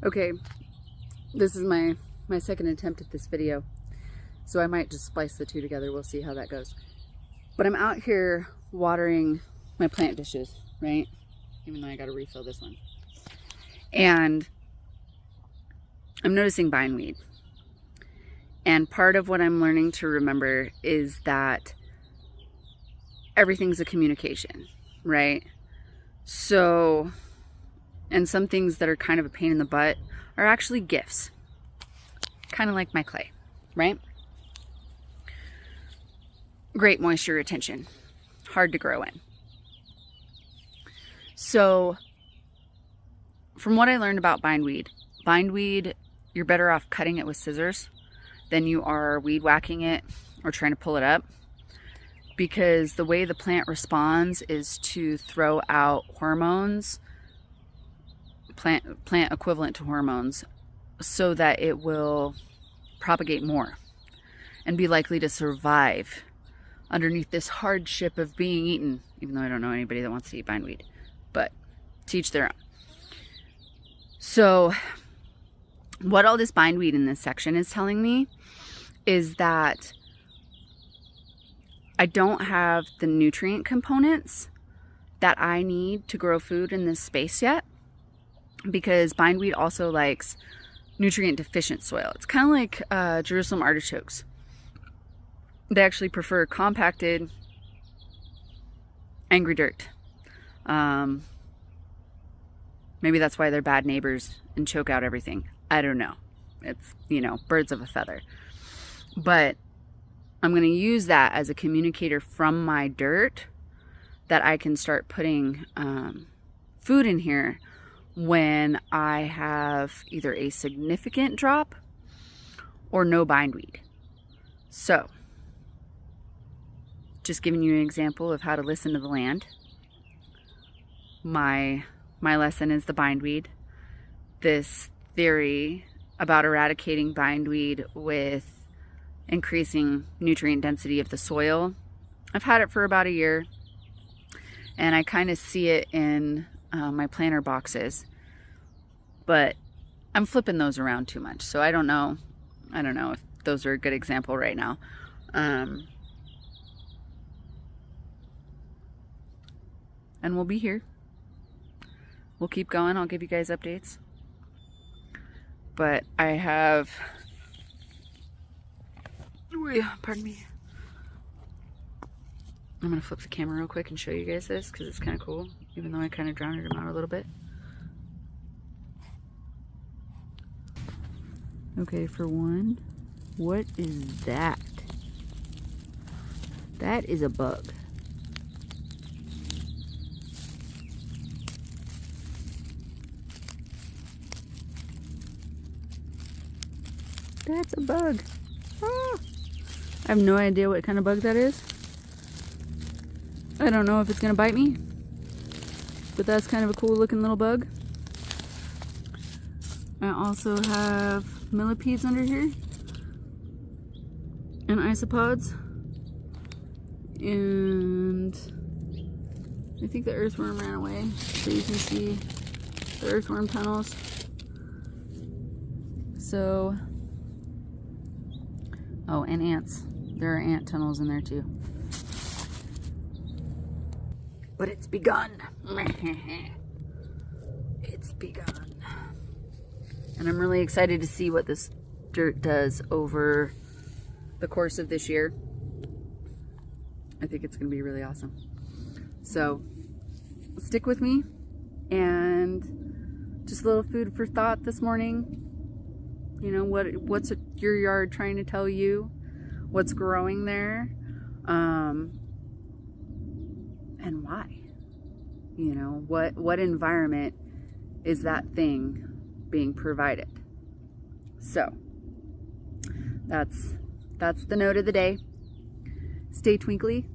Okay, this is my second attempt at this video, so I might just splice the two together. We'll see how that goes. But I'm out here watering my plant dishes, right? Even though I gotta refill this one. And I'm noticing bindweed. And part of what I'm learning to remember is that everything's a communication, right? So, and some things that are kind of a pain in the butt are actually gifts. Kind of like my clay, right? Great moisture retention. Hard to grow in. So, from what I learned about bindweed, you're better off cutting it with scissors than you are weed whacking it or trying to pull it up. Because the way the plant responds is to throw out hormones, plant equivalent to hormones, so that it will propagate more and be likely to survive underneath this hardship of being eaten, even though I don't know anybody that wants to eat bindweed, but to each their own. So what all this bindweed in this section is telling me is that I don't have the nutrient components that I need to grow food in this space yet, because bindweed also likes nutrient deficient soil. It's kind of like Jerusalem artichokes. They actually prefer compacted, angry dirt. Maybe that's why they're bad neighbors and choke out everything. I don't know. It's, you know, birds of a feather. But I'm going to use that as a communicator from my dirt that I can start putting food in here when I have either a significant drop or no bindweed. So, just giving you an example of how to listen to the land. My lesson is the bindweed. This theory about eradicating bindweed with increasing nutrient density of the soil. I've had it for about a year, and I kind of see it in my planter boxes, but I'm flipping those around too much, so I don't know if those are a good example right now. And we'll be here. We'll keep going. I'll give you guys updates. But I have, pardon me. I'm going to flip the camera real quick and show you guys this because it's kind of cool, even though I kind of drowned them out a little bit. Okay, for one, what is that? That is a bug. That's a bug. Ah. I have no idea what kind of bug that is. I don't know if it's gonna bite me, but that's kind of a cool looking little bug. I also have millipedes under here and isopods, and I think the earthworm ran away, so you can see the earthworm tunnels. So, oh, and ants. There are ant tunnels in there too. But it's begun. It's begun. And I'm really excited to see what this dirt does over the course of this year. I think it's going to be really awesome. So, stick with me. And just a little food for thought this morning. You know, what's your yard trying to tell you? What's growing there? And why? You know, what environment is that thing being provided? So, that's the note of the day. Stay twinkly.